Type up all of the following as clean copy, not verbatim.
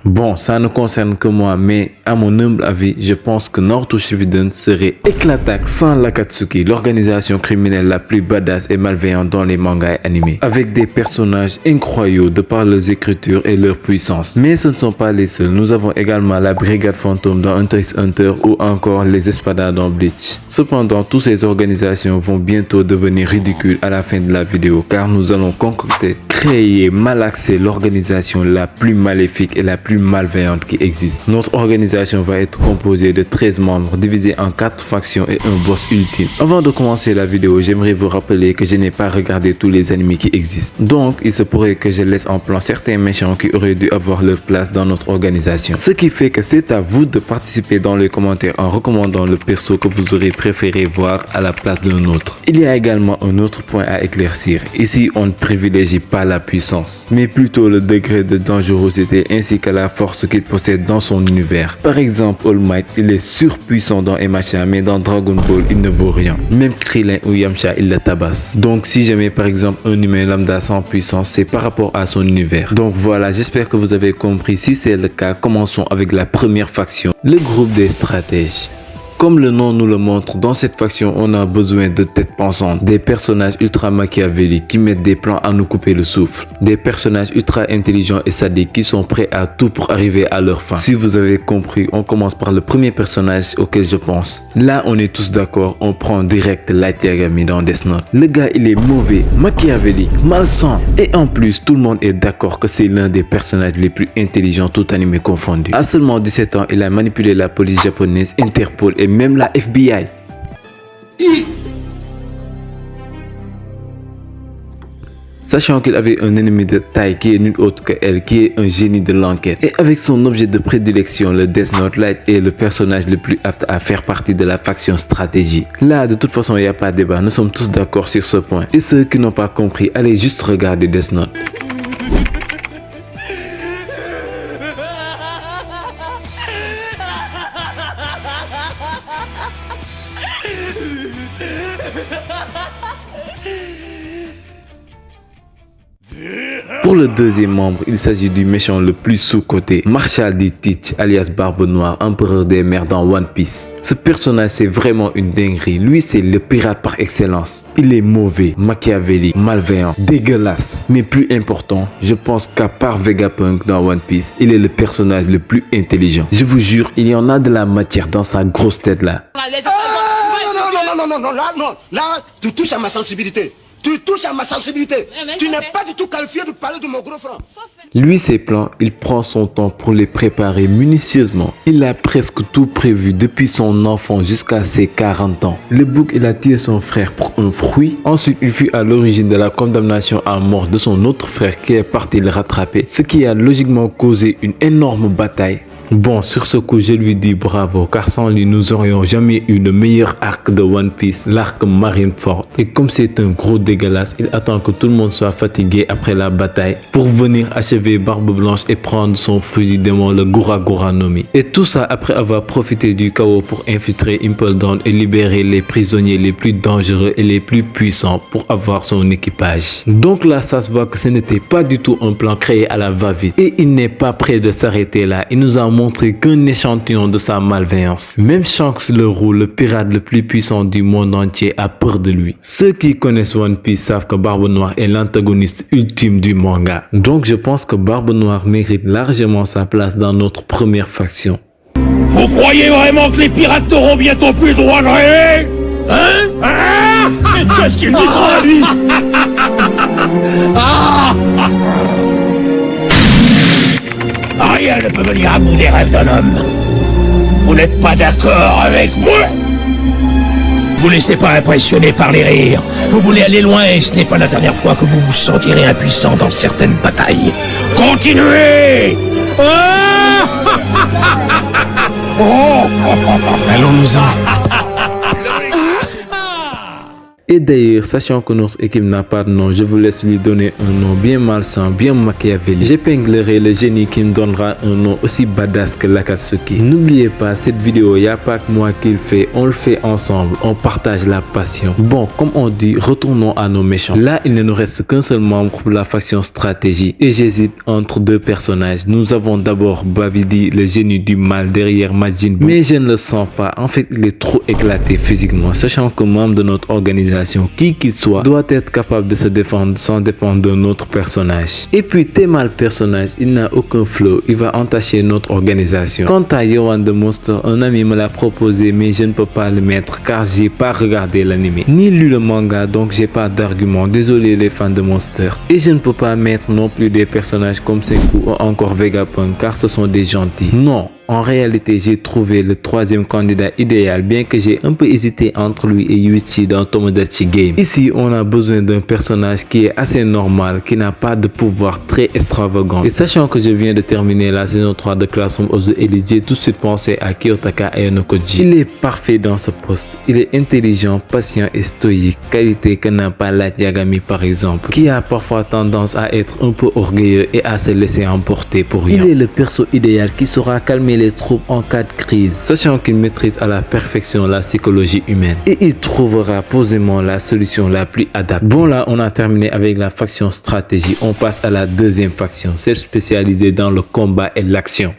Bon, ça ne concerne que moi, mais à mon humble avis, je pense que Naruto Shippuden serait éclatant sans l'Akatsuki, l'organisation criminelle la plus badass et malveillante dans les mangas et animés, avec des personnages incroyables de par leurs écritures et leur puissance. Mais ce ne sont pas les seuls, nous avons également la Brigade Fantôme dans Hunter x Hunter ou encore les Espadas dans Bleach. Cependant, toutes ces organisations vont bientôt devenir ridicules à la fin de la vidéo, car nous allons concocter, créer, malaxer l'organisation la plus maléfique et la plus malveillante qui existe. Notre organisation va être composée de 13 membres divisés en 4 factions et un boss ultime. Avant de commencer la vidéo, j'aimerais vous rappeler que je n'ai pas regardé tous les animés qui existent. Donc, il se pourrait que je laisse en plan certains méchants qui auraient dû avoir leur place dans notre organisation. Ce qui fait que c'est à vous de participer dans les commentaires en recommandant le perso que vous aurez préféré voir à la place d'un autre. Il y a également un autre point à éclaircir. Ici, on ne privilégie pas la puissance, mais plutôt le degré de dangerosité ainsi que la force qu'il possède dans son univers. Par exemple, All Might, il est surpuissant dans MHA, mais dans Dragon Ball, il ne vaut rien. Même Krillin ou Yamcha, il le tabasse. Donc si je mets par exemple un humain lambda sans puissance, c'est par rapport à son univers. Donc voilà, j'espère que vous avez compris. Si c'est le cas, commençons avec la première faction, le groupe des stratèges. Comme le nom nous le montre, dans cette faction, on a besoin de têtes pensantes, des personnages ultra machiavéliques qui mettent des plans à nous couper le souffle, des personnages ultra intelligents et sadiques qui sont prêts à tout pour arriver à leur fin. Si vous avez compris, on commence par le premier personnage auquel je pense. Là, on est tous d'accord, on prend direct Light Yagami dans Death Note. Le gars, il est mauvais, machiavélique, malsain, et en plus, tout le monde est d'accord que c'est l'un des personnages les plus intelligents, tout animé confondu. À seulement 17 ans, il a manipulé la police japonaise, Interpol et même la FBI. Sachant qu'il avait un ennemi de taille qui est nul autre que elle, qui est un génie de l'enquête. Et avec son objet de prédilection, le Death Note, Light est le personnage le plus apte à faire partie de la faction stratégie. Là, de toute façon, il n'y a pas de débat, nous sommes tous d'accord sur ce point. Et ceux qui n'ont pas compris, allez juste regarder Death Note. Pour le deuxième membre, il s'agit du méchant le plus sous-coté, Marshall D. Teach, alias Barbe Noire, empereur des mers dans One Piece. Ce personnage, c'est vraiment une dinguerie. Lui, c'est le pirate par excellence. Il est mauvais, machiavélique, malveillant, dégueulasse. Mais plus important, je pense qu'à part Vegapunk dans One Piece, il est le personnage le plus intelligent. Je vous jure, il y en a de la matière dans sa grosse tête là. Là, tu touches à ma sensibilité. Tu touches à ma sensibilité. Tu n'es pas du tout qualifié de parler de mon gros frère. Lui, ses plans, il prend son temps pour les préparer minutieusement. Il a presque tout prévu depuis son enfant jusqu'à ses 40 ans. Le bouc, il a tué son frère pour un fruit. Ensuite, il fut à l'origine de la condamnation à mort de son autre frère qui est parti le rattraper, ce qui a logiquement causé une énorme bataille. Bon, sur ce coup, je lui dis bravo, car sans lui, nous aurions jamais eu le meilleur arc de One Piece, l'arc Marineford. Et comme c'est un gros dégueulasse, il attend que tout le monde soit fatigué après la bataille pour venir achever Barbe Blanche et prendre son fruit du démon, le Gura Gura no Mi. Et tout ça après avoir profité du chaos pour infiltrer Impel Down et libérer les prisonniers les plus dangereux et les plus puissants pour avoir son équipage. Donc là, ça se voit que ce n'était pas du tout un plan créé à la va-vite. Et il n'est pas prêt de s'arrêter là. Il nous a montré qu'un échantillon de sa malveillance. Même Shanks le Roux, le pirate le plus puissant du monde entier, a peur de lui. Ceux qui connaissent One Piece savent que Barbe Noire est l'antagoniste ultime du manga. Donc je pense que Barbe Noire mérite largement sa place dans notre première faction. Vous croyez vraiment que les pirates n'auront bientôt plus le droit de rêver? Hein? Mais qu'est-ce qu'il lui croit, lui? Rien ne peut venir à bout des rêves d'un homme. Vous n'êtes pas d'accord avec moi? Vous laissez pas impressionner par les rires. Vous voulez aller loin et ce n'est pas la dernière fois que vous vous sentirez impuissant dans certaines batailles. Continuez! Allons-nous-en. Et d'ailleurs, sachant que notre équipe n'a pas de nom, je vous laisse lui donner un nom bien malsain, bien machiavélique. J'épinglerai le génie qui me donnera un nom aussi badass que l'Akatsuki. N'oubliez pas, cette vidéo, y a pas que moi qui le fais, on le fait ensemble, on partage la passion. Bon, comme on dit, retournons à nos méchants. Là, il ne nous reste qu'un seul membre pour la faction stratégie et j'hésite entre deux personnages. Nous avons d'abord Babidi, le génie du mal derrière Majin Buu, mais je ne le sens pas. En fait, il est trop éclaté physiquement, sachant que membre de notre organisation, qui qu'il soit, doit être capable de se défendre sans dépendre d'un autre personnage. Et puis, Théma, le personnage, il n'a aucun flow, il va entacher notre organisation. Quant à Yohan the Monster, un ami me l'a proposé, mais je ne peux pas le mettre car j'ai pas regardé l'anime, ni lu le manga, donc j'ai pas d'argument. Désolé les fans de Monster. Et je ne peux pas mettre non plus des personnages comme Senku ou encore Vegapunk car ce sont des gentils. Non. En réalité, j'ai trouvé le troisième candidat idéal, bien que j'ai un peu hésité entre lui et Yuichi dans Tomodachi Game. Ici, on a besoin d'un personnage qui est assez normal, qui n'a pas de pouvoir très extravagant. Et sachant que je viens de terminer la saison 3 de Classroom of the Elite, j'ai tout de suite pensé à Kiyotaka Ayanokoji. Il est parfait dans ce poste. Il est intelligent, patient et stoïque, qualité que n'a pas Light Yagami par exemple, qui a parfois tendance à être un peu orgueilleux et à se laisser emporter pour rien. Il est le perso idéal qui saura calmer les troupes en cas de crise, sachant qu'il maîtrise à la perfection la psychologie humaine et il trouvera posément la solution la plus adaptée. Bon, là on a terminé avec la faction stratégie, on passe à la deuxième faction, celle spécialisée dans le combat et l'action.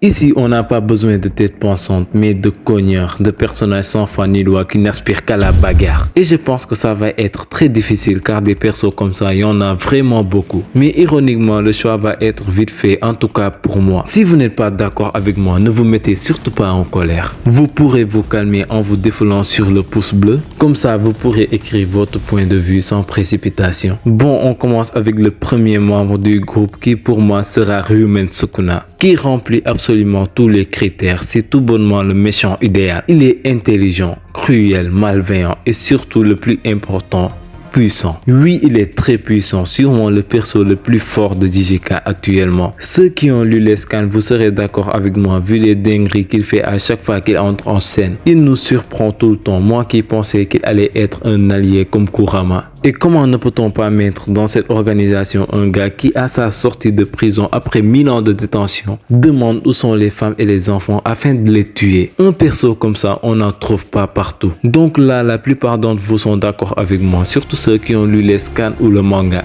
Ici, on n'a pas besoin de tête pensante, mais de cogneurs, de personnages sans foi ni loi qui n'aspirent qu'à la bagarre. Et je pense que ça va être très difficile car des persos comme ça, il y en a vraiment beaucoup. Mais ironiquement, le choix va être vite fait, en tout cas pour moi. Si vous n'êtes pas d'accord avec moi, ne vous mettez surtout pas en colère. Vous pourrez vous calmer en vous défoulant sur le pouce bleu. Comme ça, vous pourrez écrire votre point de vue sans précipitation. Bon, on commence avec le premier membre du groupe qui pour moi sera Ryumen Sukuna, qui remplit absolument tous les critères. C'est tout bonnement le méchant idéal. Il est intelligent, cruel, malveillant et surtout le plus important, puissant. Oui, il est très puissant, sûrement le perso le plus fort de JJK actuellement. Ceux qui ont lu les scans, vous serez d'accord avec moi vu les dingueries qu'il fait à chaque fois qu'il entre en scène. Il nous surprend tout le temps, moi qui pensais qu'il allait être un allié comme Kurama. Et comment ne peut-on pas mettre dans cette organisation un gars qui, à sa sortie de prison après 1000 ans de détention, demande où sont les femmes et les enfants afin de les tuer. Un perso comme ça, on n'en trouve pas partout. Donc là, la plupart d'entre vous sont d'accord avec moi, surtout ceux qui ont lu les scans ou le manga.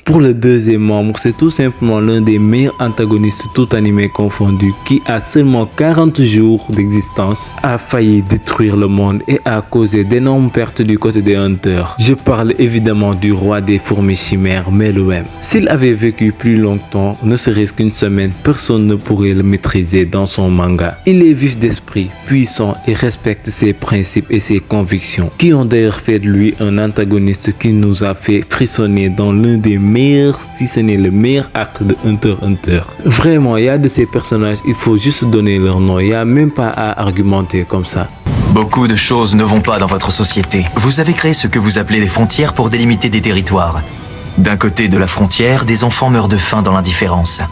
Pour le deuxième membre, c'est tout simplement l'un des meilleurs antagonistes tout animé confondu qui a seulement 40 jours d'existence a failli détruire le monde et a causé d'énormes pertes du côté des Hunters. Je parle évidemment du roi des fourmis chimères, Meruem. S'il avait vécu plus longtemps, ne serait-ce qu'une semaine, personne ne pourrait le maîtriser dans son manga. Il est vif d'esprit, puissant et respecte ses principes et ses convictions, qui ont d'ailleurs fait de lui un antagoniste qui nous a fait frissonner dans l'un des meilleurs, si ce n'est le meilleur arc de Hunter x Hunter. Vraiment, il y a de ces personnages, il faut juste donner leur nom, il n'y a même pas à argumenter comme ça. Beaucoup de choses ne vont pas dans votre société. Vous avez créé ce que vous appelez des frontières pour délimiter des territoires. D'un côté de la frontière, des enfants meurent de faim dans l'indifférence.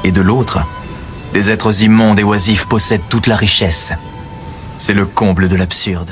Et de l'autre, des êtres immondes et oisifs possèdent toute la richesse. C'est le comble de l'absurde.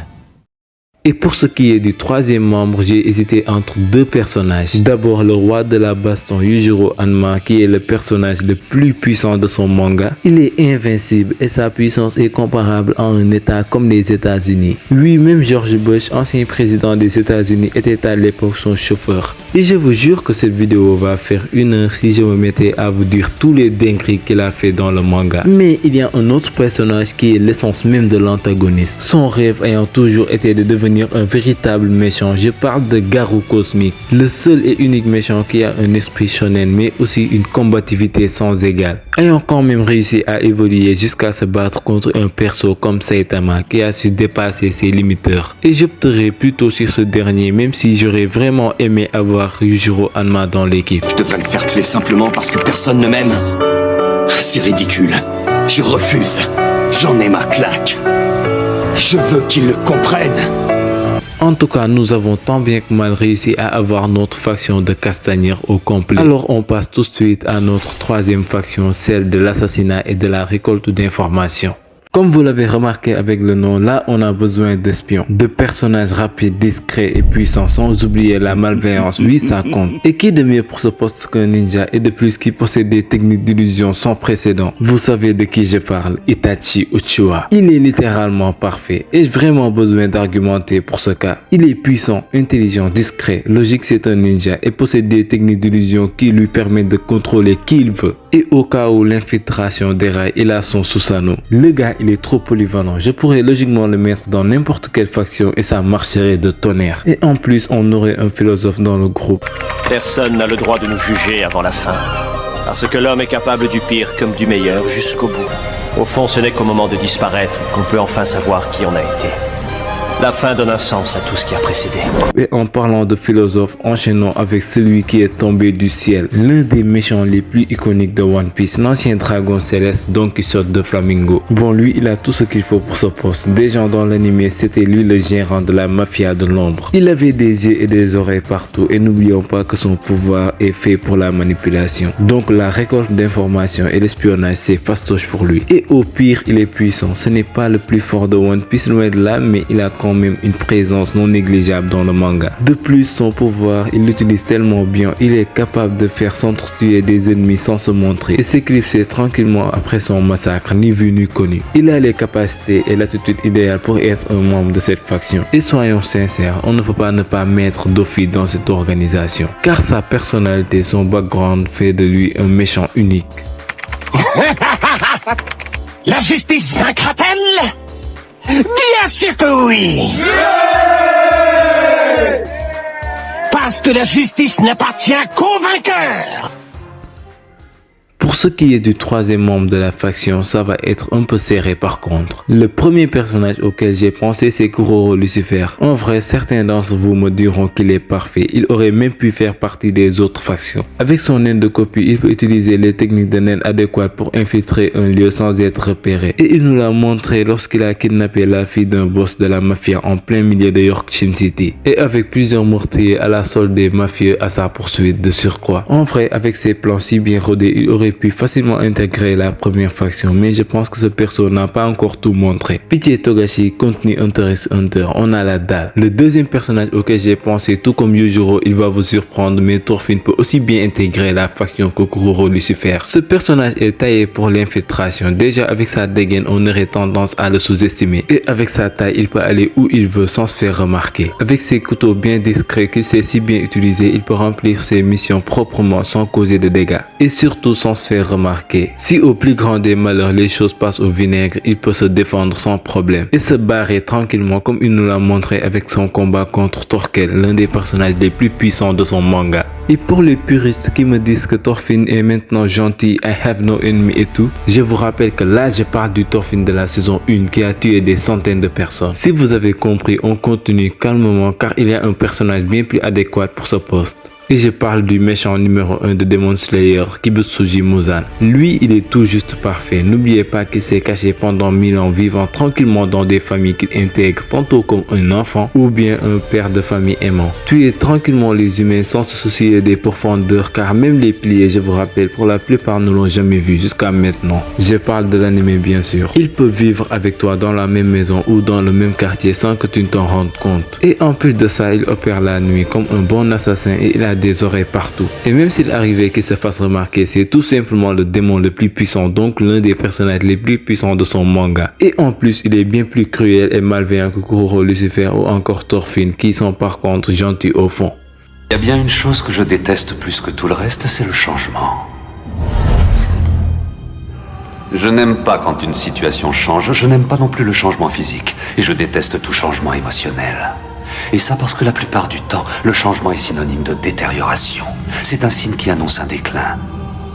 Et pour ce qui est du troisième membre, j'ai hésité entre deux personnages. D'abord le roi de la baston Yujiro Hanma, qui est le personnage le plus puissant de son manga. Il est invincible et sa puissance est comparable à un état comme les États-Unis. Oui, même George Bush, ancien président des États-Unis, était à l'époque son chauffeur. Et je vous jure que cette vidéo va faire 1 heure si je me mettais à vous dire tous les dingueries qu'il a fait dans le manga. Mais il y a un autre personnage qui est l'essence même de l'antagoniste. Son rêve ayant toujours été de devenir un véritable méchant. Je parle de Garou Cosmic, le seul et unique méchant qui a un esprit shonen mais aussi une combativité sans égale. Ayant quand même réussi à évoluer jusqu'à se battre contre un perso comme Saitama qui a su dépasser ses limiteurs. Et j'opterai plutôt sur ce dernier même si j'aurais vraiment aimé avoir Yujiro Hanma dans l'équipe. Je devrais le faire tuer simplement parce que personne ne m'aime. C'est ridicule. Je refuse. J'en ai ma claque. Je veux qu'ils le comprennent. En tout cas, nous avons tant bien que mal réussi à avoir notre faction de Castañer au complet. Alors on passe tout de suite à notre troisième faction, celle de l'assassinat et de la récolte d'informations. Comme vous l'avez remarqué avec le nom, là on a besoin d'espions, de personnages rapides, discrets et puissants, sans oublier la malveillance, oui ça compte. Et qui de mieux pour ce poste qu'un ninja et de plus qui possède des techniques d'illusion sans précédent. Vous savez de qui je parle, Itachi Uchiwa. Il est littéralement parfait. Ai-je vraiment besoin d'argumenter pour ce cas? Il est puissant, intelligent, discret, logique c'est un ninja et possède des techniques d'illusion qui lui permettent de contrôler qui il veut. Et au cas où l'infiltration déraille, il a son Susanoo. Le gars il est trop polyvalent, je pourrais logiquement le mettre dans n'importe quelle faction et ça marcherait de tonnerre. Et en plus on aurait un philosophe dans le groupe. Personne n'a le droit de nous juger avant la fin, parce que l'homme est capable du pire comme du meilleur jusqu'au bout. Au fond, ce n'est qu'au moment de disparaître qu'on peut enfin savoir qui on a été. La fin donne un sens à tout ce qui a précédé. Et en parlant de philosophe, enchaînons avec celui qui est tombé du ciel. L'un des méchants les plus iconiques de One Piece, l'ancien dragon céleste Don Quichotte de Flamingo. Bon, lui, il a tout ce qu'il faut pour ce poste. Déjà dans l'anime, c'était lui le gérant de la mafia de l'ombre. Il avait des yeux et des oreilles partout et n'oublions pas que son pouvoir est fait pour la manipulation. Donc la récolte d'informations et l'espionnage, c'est fastoche pour lui. Et au pire, il est puissant. Ce n'est pas le plus fort de One Piece, loin de là, mais il a quand même une présence non négligeable dans le manga. De plus, son pouvoir, il l'utilise tellement bien, il est capable de faire s'entretuer des ennemis sans se montrer et s'éclipser tranquillement après son massacre, ni vu ni connu. Il a les capacités et l'attitude idéale pour être un membre de cette faction. Et soyons sincères, on ne peut pas ne pas mettre Doffy dans cette organisation, car sa personnalité, son background fait de lui un méchant unique. La justice vaincra-t-elle? Bien sûr que oui! Parce que la justice n'appartient qu'aux vainqueurs! Pour ce qui est du troisième membre de la faction, ça va être un peu serré par contre. Le premier personnage auquel j'ai pensé, c'est Kuroro Lucifer. En vrai, certains d'entre vous me diront qu'il est parfait. Il aurait même pu faire partie des autres factions. Avec son naine de copie, il peut utiliser les techniques de naine adéquates pour infiltrer un lieu sans être repéré. Et il nous l'a montré lorsqu'il a kidnappé la fille d'un boss de la mafia en plein milieu de York City. Et avec plusieurs meurtriers à la solde des mafieux à sa poursuite de surcroît. En vrai, avec ses plans si bien rodés, il aurait pu facilement intégrer la première faction, mais je pense que ce perso n'a pas encore tout montré. Pitié Togashi, contenu Hunter x Hunter, on a la dalle. Le deuxième personnage auquel j'ai pensé, tout comme Yujiro, il va vous surprendre, mais Thorfinn peut aussi bien intégrer la faction que Kuroro Lucifer. Ce personnage est taillé pour l'infiltration. Déjà avec sa dégaine, on aurait tendance à le sous-estimer. Et avec sa taille, il peut aller où il veut sans se faire remarquer. Avec ses couteaux bien discrets qu'il sait si bien utiliser, il peut remplir ses missions proprement sans causer de dégâts. Et surtout sans se faire remarquer. Si au plus grand des malheurs les choses passent au vinaigre, il peut se défendre sans problème et se barrer tranquillement comme il nous l'a montré avec son combat contre Torkel, l'un des personnages les plus puissants de son manga. Et pour les puristes qui me disent que Thorfinn est maintenant gentil, I have no enemy et tout, je vous rappelle que là je parle du Thorfinn de la saison 1 qui a tué des centaines de personnes. Si vous avez compris, on continue calmement car il y a un personnage bien plus adéquat pour ce poste. Et je parle du méchant numéro 1 de Demon Slayer, Kibutsuji Muzan. Lui, il est tout juste parfait. N'oubliez pas qu'il s'est caché pendant 1000 ans vivant tranquillement dans des familles qu'il intègre tantôt comme un enfant ou bien un père de famille aimant. Tuer tranquillement les humains sans se soucier des profondeurs car même les pliés, je vous rappelle, pour la plupart ne l'ont jamais vu jusqu'à maintenant. Je parle de l'anime bien sûr. Il peut vivre avec toi dans la même maison ou dans le même quartier sans que tu ne t'en rendes compte. Et en plus de ça, il opère la nuit comme un bon assassin et il a des oreilles partout. Et même s'il arrivait qu'il se fasse remarquer, c'est tout simplement le démon le plus puissant, donc l'un des personnages les plus puissants de son manga. Et en plus, il est bien plus cruel et malveillant que Kuroro Lucifer ou encore Thorfinn, qui sont par contre gentils au fond. Il y a bien une chose que je déteste plus que tout le reste, c'est le changement. Je n'aime pas quand une situation change, je n'aime pas non plus le changement physique, et je déteste tout changement émotionnel. Et ça parce que la plupart du temps, le changement est synonyme de détérioration. C'est un signe qui annonce un déclin.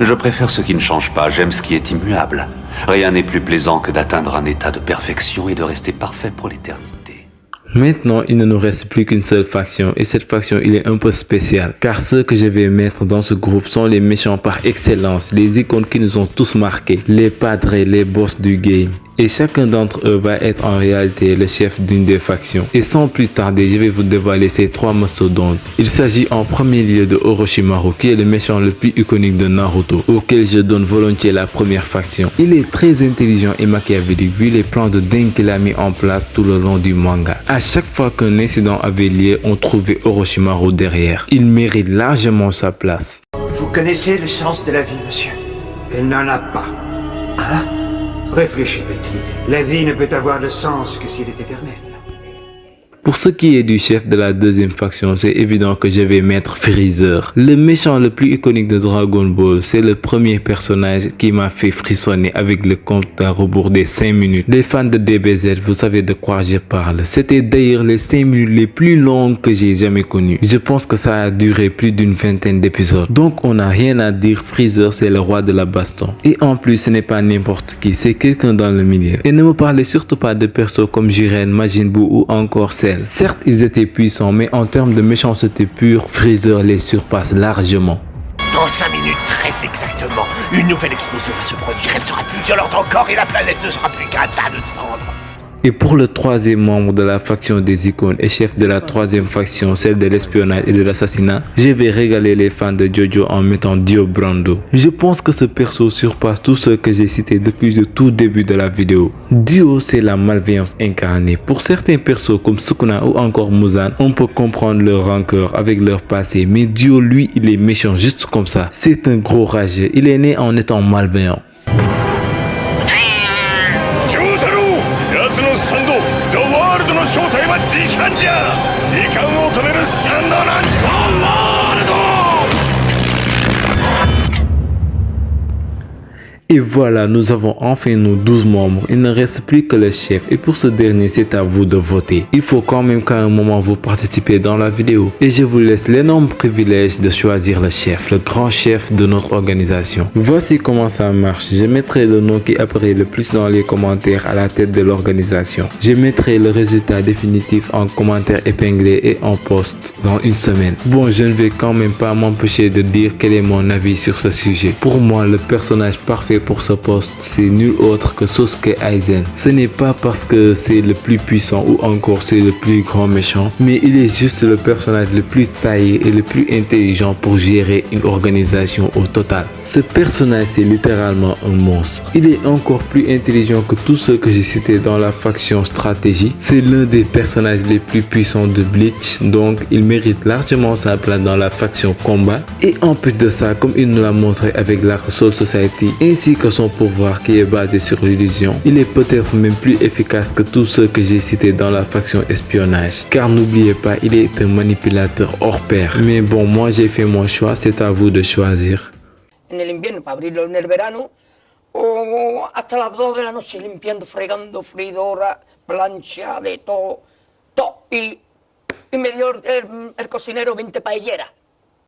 Je préfère ce qui ne change pas, j'aime ce qui est immuable. Rien n'est plus plaisant que d'atteindre un état de perfection et de rester parfait pour l'éternité. Maintenant, il ne nous reste plus qu'une seule faction et cette faction, il est un peu spécial car ceux que je vais mettre dans ce groupe sont les méchants par excellence, les icônes qui nous ont tous marqués, les padres, les boss du game. Et chacun d'entre eux va être en réalité le chef d'une des factions. Et sans plus tarder, je vais vous dévoiler ces 3 mastodontes. Il s'agit en premier lieu de Orochimaru, qui est le méchant le plus iconique de Naruto, auquel je donne volontiers la première faction. Il est très intelligent et machiavélique vu les plans de dingue qu'il a mis en place tout le long du manga. À chaque fois qu'un incident avait lieu, on trouvait Orochimaru derrière. Il mérite largement sa place. Vous connaissez le sens de la vie, monsieur? Elle n'en a pas. Hein? Réfléchis, petit. La vie ne peut avoir de sens que s'il est éternel. Pour ce qui est du chef de la deuxième faction, c'est évident que je vais mettre Freezer. Le méchant le plus iconique de Dragon Ball, c'est le premier personnage qui m'a fait frissonner avec le compte à rebours des 5 minutes. Les fans de DBZ, vous savez de quoi je parle. C'était d'ailleurs les 5 minutes les plus longues que j'ai jamais connues. Je pense que ça a duré plus d'une vingtaine d'épisodes. Donc on n'a rien à dire, Freezer c'est le roi de la baston. Et en plus ce n'est pas n'importe qui, c'est quelqu'un dans le milieu. Et ne me parlez surtout pas de persos comme Jiren, Majin Buu ou encore Cell. Certes, ils étaient puissants, mais en termes de méchanceté pure, Freezer les surpasse largement. Dans 5 minutes, très exactement, une nouvelle explosion va se produire. Elle sera plus violente encore et la planète ne sera plus qu'un tas de cendres. Et pour le troisième membre de la faction des icônes et chef de la troisième faction, celle de l'espionnage et de l'assassinat, je vais régaler les fans de Jojo en mettant Dio Brando. Je pense que ce perso surpasse tout ce que j'ai cité depuis le tout début de la vidéo. Dio, c'est la malveillance incarnée. Pour certains persos comme Sukuna ou encore Muzan, on peut comprendre leur rancœur avec leur passé, mais Dio, lui, il est méchant juste comme ça. C'est un gros rageux, il est né en étant malveillant. Et voilà, nous avons enfin nos 12 membres. Il ne reste plus que le chef. Et pour ce dernier, c'est à vous de voter. Il faut quand même qu'à un moment vous participez dans la vidéo. Et je vous laisse l'énorme privilège de choisir le chef, le grand chef de notre organisation. Voici comment ça marche. Je mettrai le nom qui apparaît le plus dans les commentaires à la tête de l'organisation. Je mettrai le résultat définitif en commentaire épinglé et en post dans une semaine. Bon, je ne vais quand même pas m'empêcher de dire quel est mon avis sur ce sujet. Pour moi, le personnage parfait pour ce poste, c'est nul autre que Sasuke Aizen. Ce n'est pas parce que c'est le plus puissant ou encore c'est le plus grand méchant, mais il est juste le personnage le plus taillé et le plus intelligent pour gérer une organisation au total. Ce personnage, c'est littéralement un monstre. Il est encore plus intelligent que tous ceux que j'ai cités dans la faction stratégie. C'est l'un des personnages les plus puissants de Bleach, donc il mérite largement sa place dans la faction combat. Et en plus de ça, comme il nous l'a montré avec la Soul Society, ainsi que son pouvoir qui est basé sur l'illusion, il est peut-être même plus efficace que tous ceux que j'ai cités dans la faction espionnage. Car n'oubliez pas, il est un manipulateur hors pair. Mais bon, moi j'ai fait mon choix, c'est à vous de choisir. En el invierno para abrirlo en el verano, o hasta las 2 de la noche limpiando, fregando, freidora, plancha, de todo, y me dio el cocinero 20 paelleras.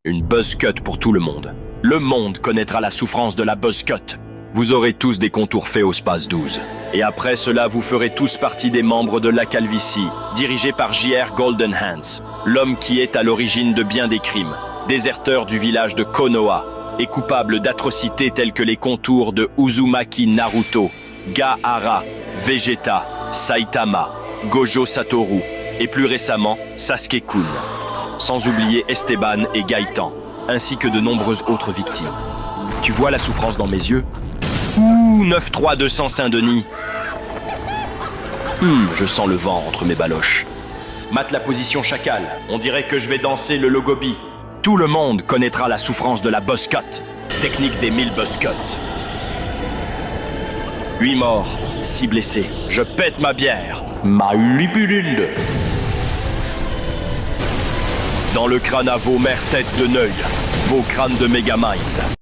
Une buzz cut pour tout le monde. Le monde connaîtra la souffrance de la buzz cut. Vous aurez tous des contours faits au Space 12. Et après cela, vous ferez tous partie des membres de la calvitie, dirigé par J.R. Golden Hands, l'homme qui est à l'origine de bien des crimes, déserteur du village de Konoha, et coupable d'atrocités telles que les contours de Uzumaki Naruto, Gaara, Vegeta, Saitama, Gojo Satoru, et plus récemment, Sasuke-kun. Sans oublier Esteban et Gaëtan, ainsi que de nombreuses autres victimes. Tu vois la souffrance dans mes yeux? Ouh, 93200 Saint-Denis. Je sens le vent entre mes baloches. Mate la position chacal, on dirait que je vais danser le logobi. Tout le monde connaîtra la souffrance de la buzz cut. Technique des 1000 buzz cut. 8 morts, 6 blessés. Je pète ma bière. Ma lipulinde. Dans le crâne à vos mères têtes de neuil, vos crânes de Megamind.